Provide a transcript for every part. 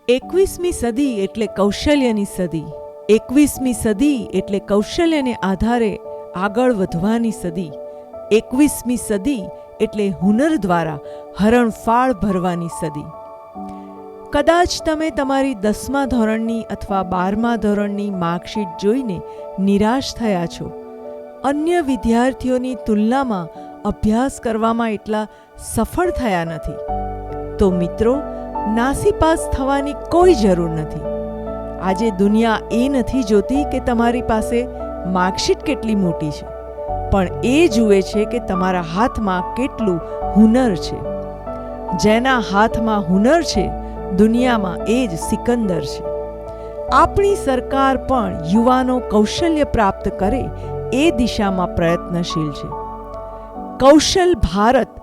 21મી સદી એટલે કૌશલ્યની સદી. 21મી સદી એટલે કૌશલ્યને આધારે આગળ વધવાની સદી. 21મી સદી એટલે હુનર દ્વારા હરણફાળ ભરવાની સદી. કદાચ તમે તમારી 10મા ધોરણની અથવા 12મા ધોરણની માર્કશીટ જોઈને નિરાશ થયા છો. અન્ય વિદ્યાર્થીઓની તુલનામાં અભ્યાસ કરવામાં એટલા સફળ થયા નથી. તો મિત્રો, નાસીપાસ થવાની કોઈ જરૂર નથી. આજે દુનિયા એ નથી જોતી કે તમારી પાસે માર્કશીટ કેટલી મોટી છે, પણ એ જુએ છે કે તમારા હાથમાં કેટલું હુનર છે. જેના હાથમાં હુનર છે, દુનિયામાં એ જ સિકંદર છે. આપણી સરકાર પણ યુવાનો કૌશલ્ય પ્રાપ્ત કરે એ દિશામાં પ્રયત્નશીલ છે. કૌશલ ભારત,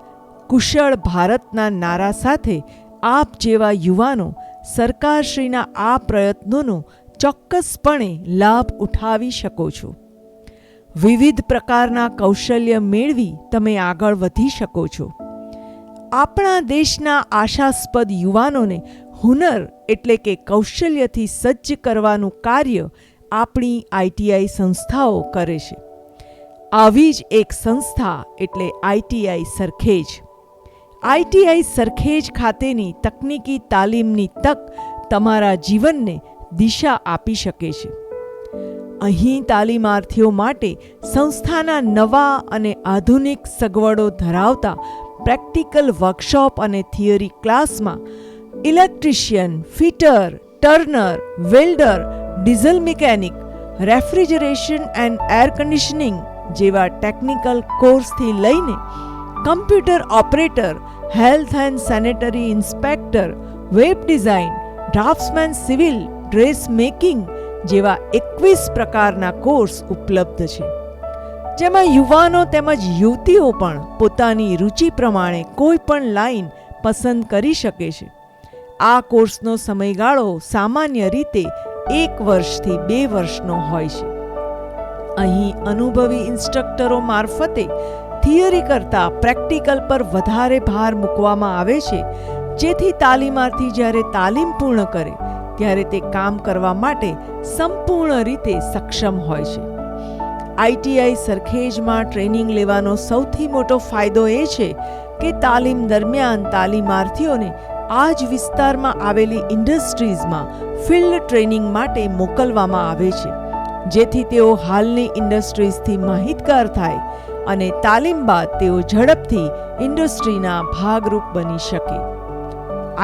કુશળ ભારતના નારા સાથે આપ જેવા યુવાનો સરકારશ્રીના આ પ્રયત્નોનો ચોક્કસપણે લાભ ઉઠાવી શકો છો. વિવિધ પ્રકારના કૌશલ્ય મેળવી તમે આગળ વધી શકો છો. આપણા દેશના આશાસ્પદ યુવાનોને હુનર એટલે કે કૌશલ્યથી સજ્જ કરવાનું કાર્ય આપણી આઈટીઆઈ સંસ્થાઓ કરે છે. આવી જ એક સંસ્થા એટલે આઈટીઆઈ સરખેજ. આઈટીઆઈ સરખેજ ખાતેની તકનીકી તાલીમની તક તમારા જીવનને દિશા આપી શકે છે. અહીં તાલીમાર્થીઓ માટે સંસ્થાના નવા અને આધુનિક સગવડો ધરાવતા પ્રેક્ટિકલ વર્કશોપ અને થિયરી ક્લાસમાં electrician, fitter, turner, welder, diesel mechanic, refrigeration and air conditioning જેવા ટેકનિકલ કોર્સથી લઈને computer operator, health and sanitary inspector, web design, draftsman civil, dress making જેવા 21 પ્રકારના કોર્સ ઉપલબ્ધ છે, જેમાં યુવાનો તેમજ યુવતીઓ પણ પોતાની રુચિ પ્રમાણે કોઈ પણ લાઈન પસંદ કરી શકે છે. આ કોર્સનો સમયગાળો સામાન્ય રીતે 1 વર્ષથી 2 વર્ષનો હોય છે. અહીં અનુભવી ઇન્સ્ટ્રક્ટરો મારફતે થિયરી કરતાં પ્રેક્ટિકલ પર વધારે ભાર મૂકવામાં આવે છે, જેથી તાલીમાર્થી જ્યારે તાલીમ પૂર્ણ કરે ત્યારે તે કામ કરવા માટે સંપૂર્ણ રીતે સક્ષમ હોય છે. આઈટીઆઈ સરખેજમાં ટ્રેનિંગ લેવાનો સૌથી મોટો ફાયદો એ છે કે તાલીમ દરમિયાન તાલીમાર્થીઓને આ જ વિસ્તારમાં આવેલી ઇન્ડસ્ટ્રીઝમાં ફિલ્ડ ટ્રેનિંગ માટે મોકલવામાં આવે છે, જેથી તેઓ હાલની ઇન્ડસ્ટ્રીઝથી માહિતગાર થાય અને તાલીમ બાદ તેઓ ઝડપથી ઇન્ડસ્ટ્રીના ભાગરૂપ બની શકે.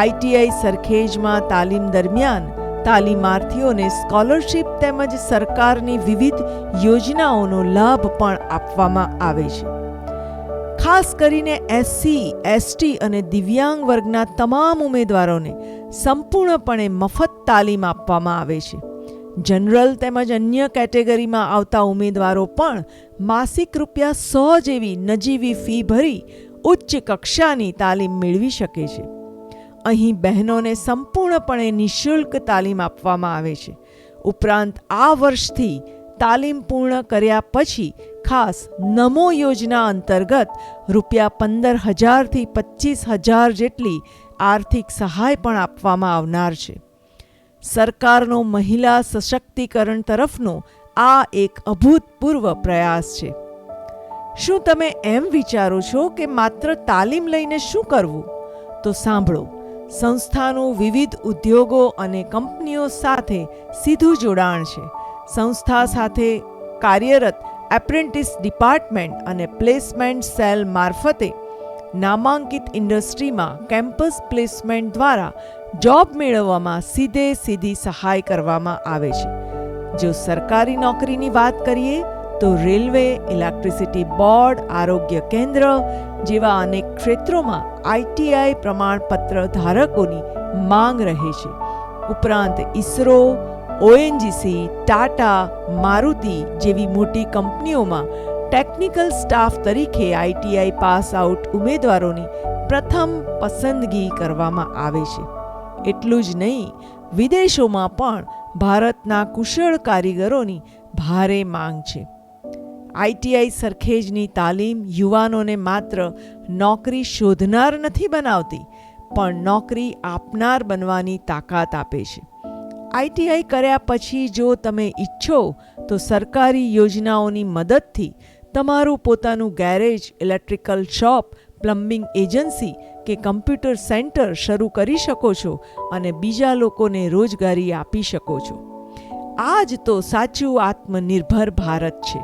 આઈટીઆઈ સરખેજમાં તાલીમ દરમિયાન તાલીમાર્થીઓને સ્કોલરશિપ તેમજ સરકારની વિવિધ યોજનાઓનો લાભ પણ આપવામાં આવે છે. ખાસ કરીને એસસી, એસટી અને દિવ્યાંગ વર્ગના તમામ ઉમેદવારોને સંપૂર્ણપણે મફત તાલીમ આપવામાં આવે છે. જનરલ તેમજ અન્ય કેટેગરીમાં આવતા ઉમેદવારો પણ માસિક ₹100 જેવી નજીવી ફી ભરી ઉચ્ચ કક્ષાની તાલીમ મેળવી શકે છે. અહીં બહેનોને સંપૂર્ણપણે નિઃશુલ્ક તાલીમ આપવામાં આવે છે. ઉપરાંત આ વર્ષથી તાલીમ પૂર્ણ કર્યા પછી ખાસ નમો યોજના અંતર્ગત ₹15,000થી ₹25,000 જેટલી આર્થિક સહાય પણ આપવામાં આવનાર છે. સરકારનો મહિલા સશક્તિકરણ તરફનો આ એક અભૂતપૂર્વ પ્રયાસ છે. શું તમે એમ વિચારો છો કે માત્ર તાલીમ લઈને શું કરવું? તો સાંભળો, સંસ્થાનું વિવિધ ઉદ્યોગો અને કંપનીઓ સાથે સીધું જોડાણ છે. સંસ્થા સાથે કાર્યરત એપ્રેન્ટિસ ડિપાર્ટમેન્ટ અને પ્લેસમેન્ટ સેલ મારફતે નામાંકિત ઇન્ડસ્ટ્રીમાં કેમ્પસ પ્લેસમેન્ટ દ્વારા જોબ મેળવવામાં સીધી સહાય કરવામાં આવે છે. જો સરકારી નોકરીની વાત કરીએ તો રેલવે, ઇલેક્ટ્રિસિટી બોર્ડ, આરોગ્ય કેન્દ્ર જેવા અનેક ક્ષેત્રોમાં આઈટીઆઈ પ્રમાણપત્ર ધારકોની માંગ રહે છે. ઉપરાંત ઇસરો, ઓએનજીસી, ટાટા, મારુતિ જેવી મોટી કંપનીઓમાં ટેકનિકલ સ્ટાફ તરીકે આઈટીઆઈ પાસ આઉટ ઉમેદવારોની પ્રથમ પસંદગી કરવામાં આવે છે. એટલું જ નહીં, વિદેશોમાં પણ ભારતના કુશળ કારીગરોની ભારે માંગ છે. આઈટીઆઈ સરખેજની તાલીમ યુવાનોને માત્ર નોકરી શોધનાર નથી બનાવતી, પણ નોકરી આપનાર બનવાની તાકાત આપે છે. ITI કર્યા પછી જો તમે ઈચ્છો તો સરકારી યોજનાઓની મદદથી તમારું પોતાનું garage, electrical shop, plumbing agency કે કમ્પ્યુટર સેન્ટર શરૂ કરી શકો છો અને બીજા લોકોને રોજગારી આપી શકો છો. આ જ તો સાચું આત્મનિર્ભર ભારત છે.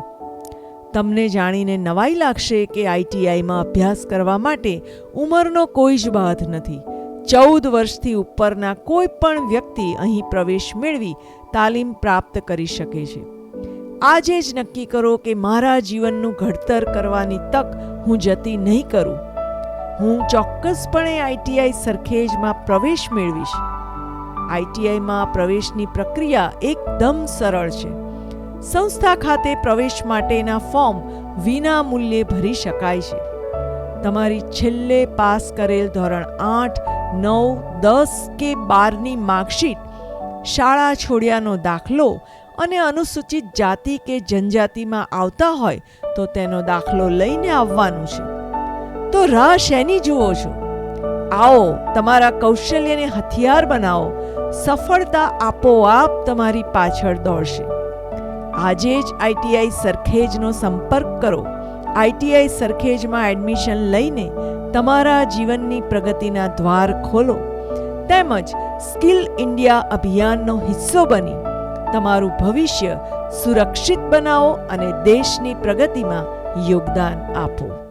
તમને જાણીને નવાઈ લાગશે કે ITIમાં અભ્યાસ કરવા માટે ઉંમરનો કોઈ જ બાધ નથી. 14 વર્ષથી ઉપરના કોઈ પણ વ્યક્તિ અહીં પ્રવેશ મેળવી તાલીમ પ્રાપ્ત કરી શકે છે. આજે જ નક્કી કરો કે મારા જીવનનું ઘડતર કરવાની તક હું જતી નહીં કરું. હું ચોક્કસપણે ITI સરખેજમાં પ્રવેશ મેળવીશ. ITIમાં પ્રવેશની પ્રક્રિયા એકદમ સરળ છે. સંસ્થા ખાતે પ્રવેશ માટેના ફોર્મ વિના મૂલ્યે ભરી શકાય છે. તમારી છેલ્લે પાસ કરેલ ધોરણ 8, 9, 10 કે 12ની માર્કશીટ, શાળા છોડ્યાનો દાખલો અને અનુસૂચિત જાતિ કે જનજાતિમાં આવતા હોય તો તેનો દાખલો લઈને આવવાનું છે. તો રાહ શેની જુઓ છો? આવો, તમારા કૌશલ્યને હથિયાર બનાવો. સફળતા આપોઆપ તમારી પાછળ દોડશે. આજે જ ITI સરખેજનો સંપર્ક કરો. ITI સરખેજમાં એડમિશન લઈને તમારા જીવનની પ્રગતિના દ્વાર ખોલો. તેમજ સ્કિલ ઇન્ડિયા અભિયાનનો હિસ્સો બની તમારું ભવિષ્ય સુરક્ષિત બનાવો અને દેશની પ્રગતિમાં યોગદાન આપો.